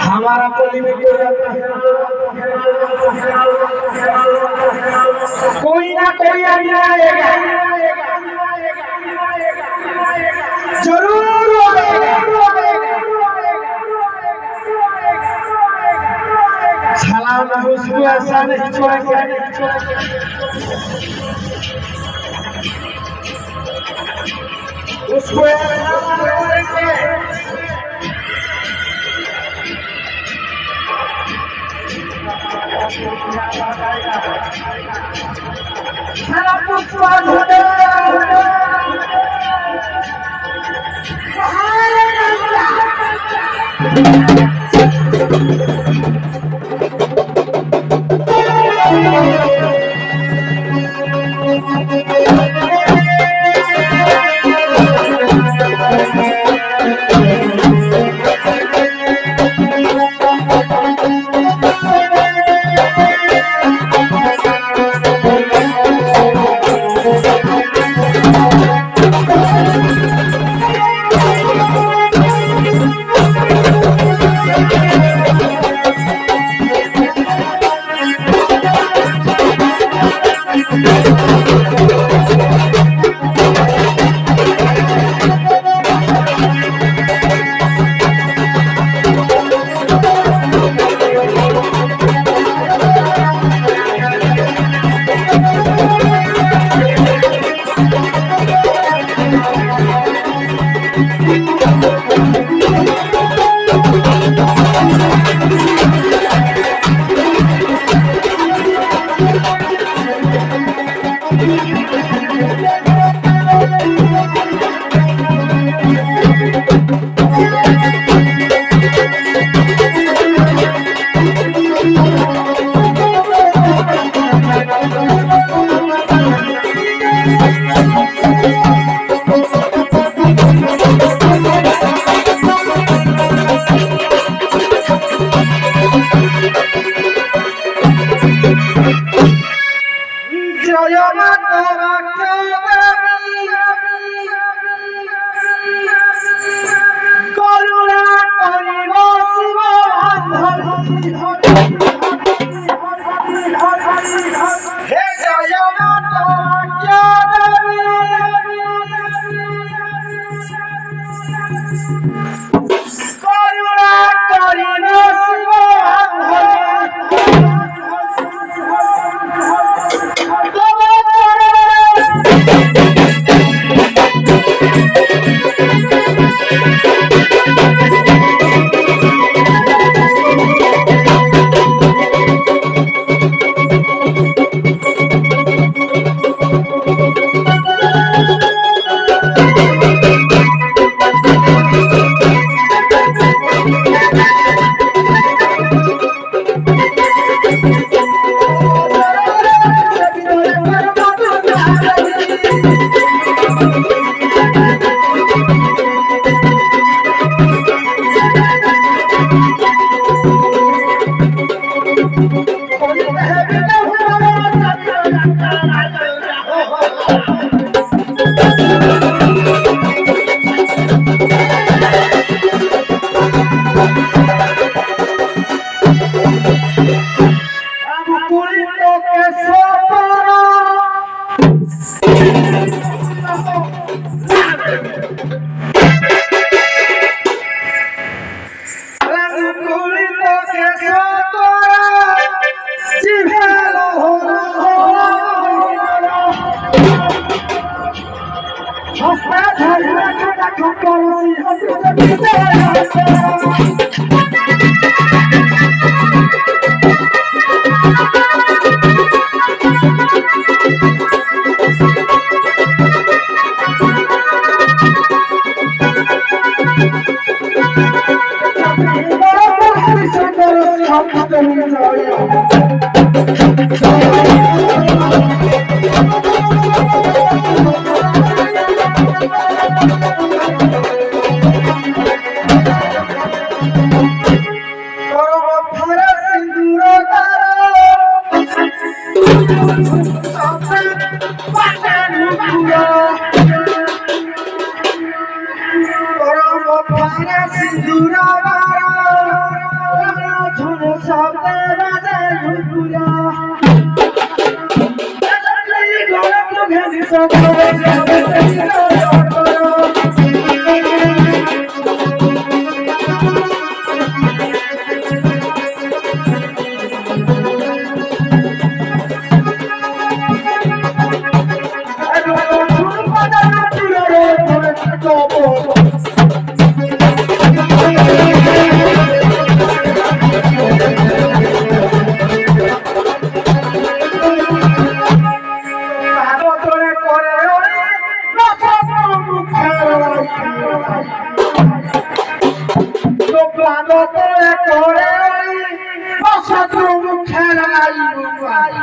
हमारा कोई में कोई ना कोई आएगा, जरूर सलाम उसको ऐसा नहीं छोड़ेंगे। उसको सारा पुष्पान होते हैं। পাদ তোলে করে বসতু খেলাই লুকাই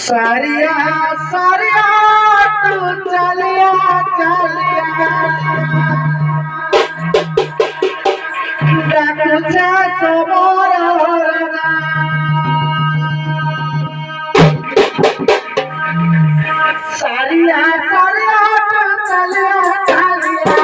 सारिया सारिया तू चलिया चलिया डाकुचा सबोरा सारिया सारिया तू चलिया चलिया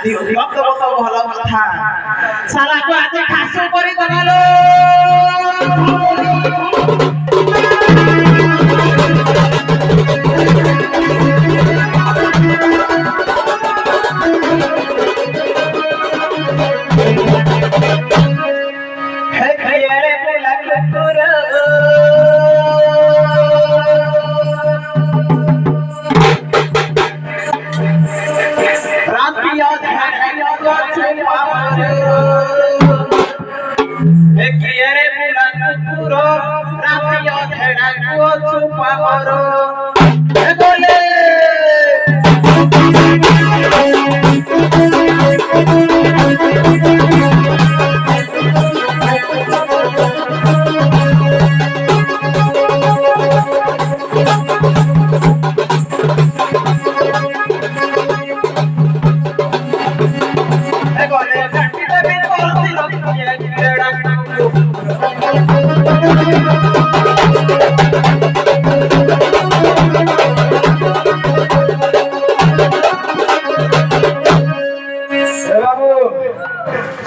কত কত ভালো কথা শালাকে আজ খাস করে দেবালো হে খেয়ারে লাগলো পুরো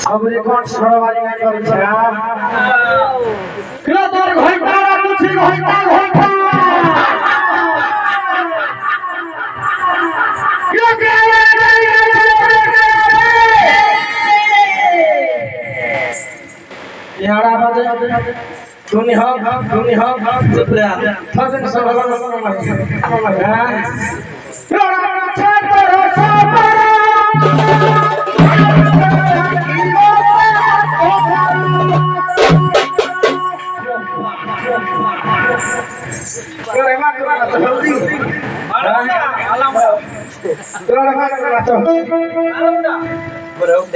सबरे कोन सरवारी ना करै छै किलोदर घोइटा कुछि घोइटा घोइटा किलो के यारा बजे सुनी हो चुपरा फसन सब हां किलोड़ा छे तोरो सब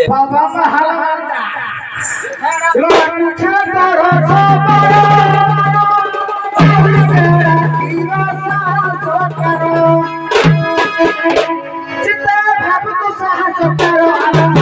Papa mahalanda, lo canta rosa para, cita babu tu sahas karo alam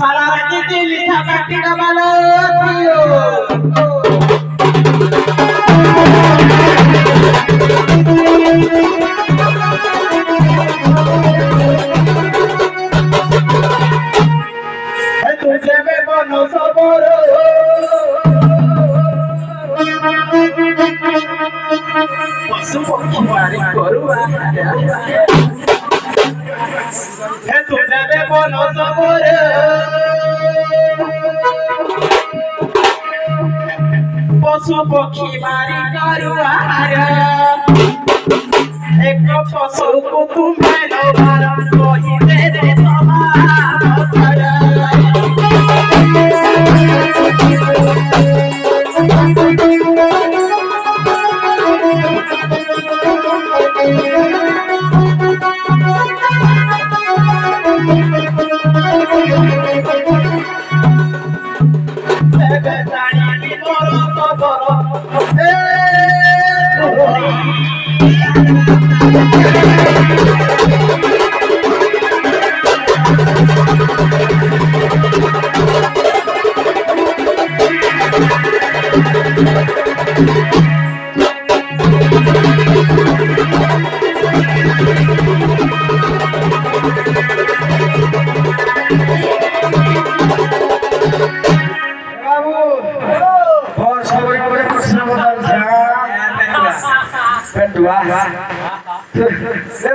साला राजी लिखा काटी डबलो है तुझे में बनो सबरो पशु पक्षी मारी करुआ है तुझे में बनो सबरो पशु पक्षी मारी करुआ एक पशु को तुम्हें लो मारा कोई तेरे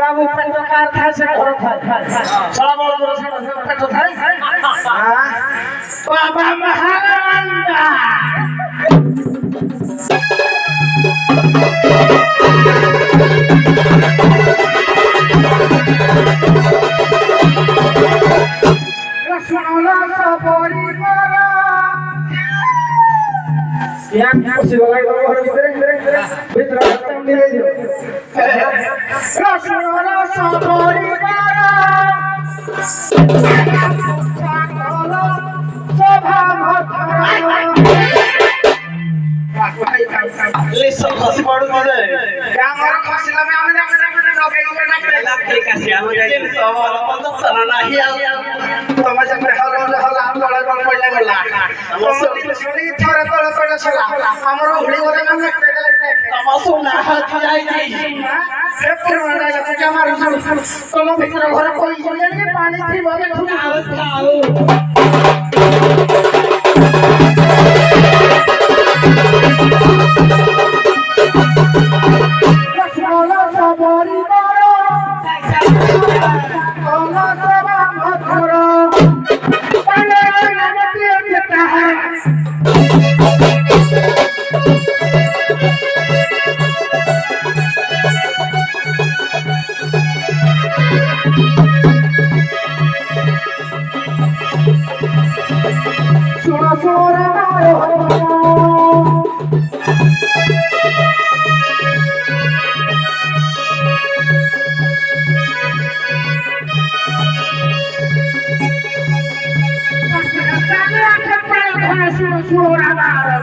बाबू पेट कार था से घर था साला बोल दो से पेट था हां बाबा महानंदा सुनला सबरी मारा या कुछ लगा घर भीतर खत्म मिले जो सुनला सबरी मारा सभा मथरा ले सब खसी पड़ू दे क्या मारा खसीला में आने ठीक है हम जाके सब अपन सना नहीं तमा जब हला हम लड़ा पड़ले गला सुनी थोड़ा थोड़ा पड़ले छला हमरो उड़ी वाला नाम लगते तमा सुना हाथ जाई नहीं से पुराना जब क्या मारू तुम भीतर घर कोई नहीं पानी थी बाबे खुद आओ रसवाला सबरी मारो ओला सभा मथुरा पाले नमते देता है सुनो सुनो मारो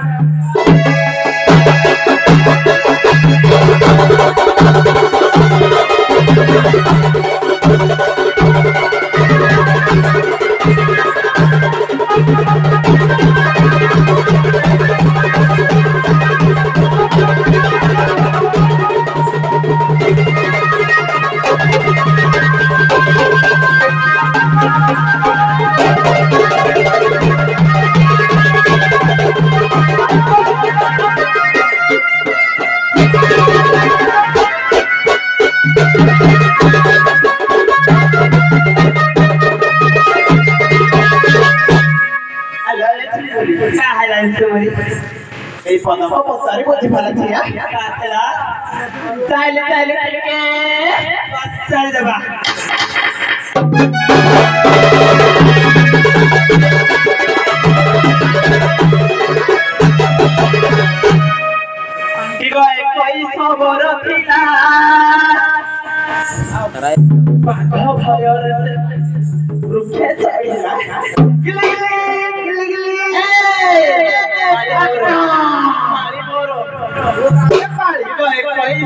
এই পদম পছারি বুঝি ফেলেছি কাতলা তাইলে তাইলে কে বাচ্চারে দেবা কি কই কই খবর পিলা বাঘ ভয়র রুখে যাইলা গিলি গিলি গিলি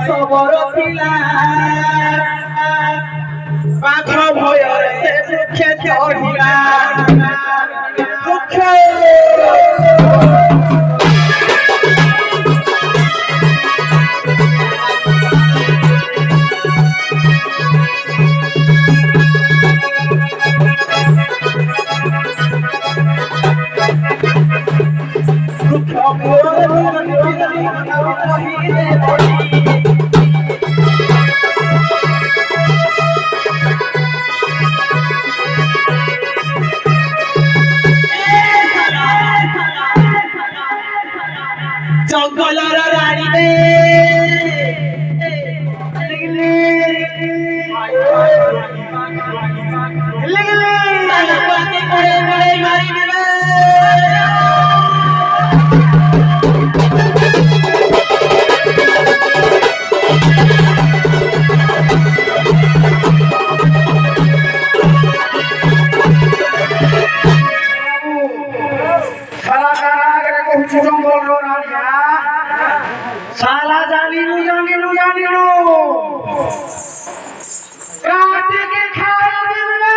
সবর পিলা বাঘ ভয়র সে মুখে চড়িলা মুখে জঙ্গলর রানী রে साला जानिनु जानिनु जानिनु काट के खाए दिले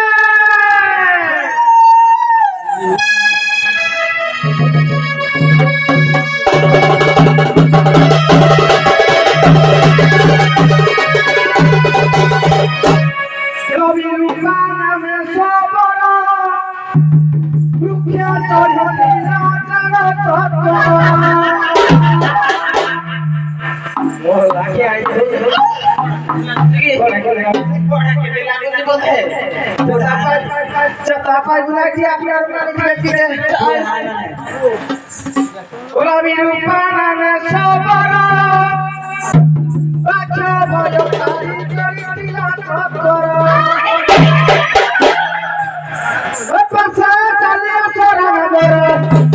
कभी रुकाना में सबरा रुकिया चढ़ी ना जाना तो मोहल्ला के आई पढ़े के बेला में से बोलते चतापाई बुला के अपने अपने व्यक्ति ने गुलाबी रूपाना में सबरा बच्चा भयो तारी करी दिला करो बच्चा चले सोरा मरो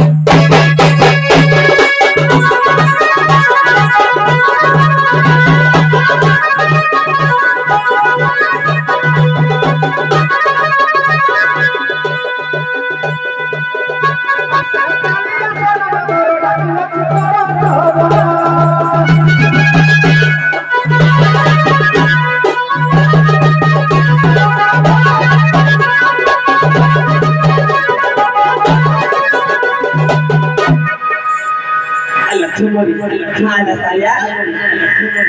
Ada saya,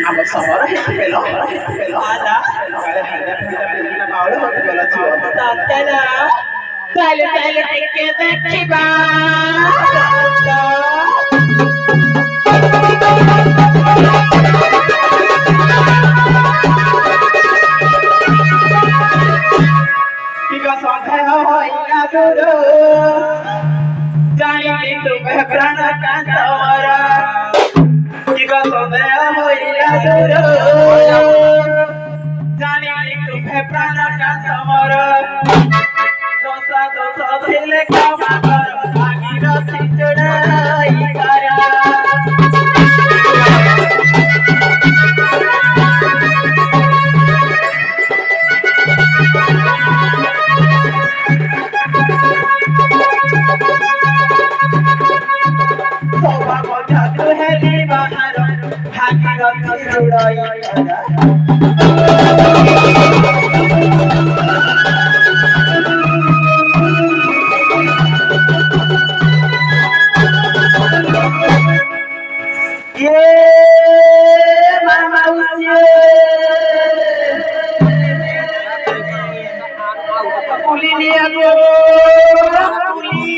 apa sahur? Belok, ada. Tatana, kali kita kiba. Tiga sampai hari dulu. जाने तू प्राण कांता मरा किगा सदय होइला दूर जाने तू प्राण कांता मरा दोसा दिले क्षमा कर भागीरथी चढ़ाई करा Puli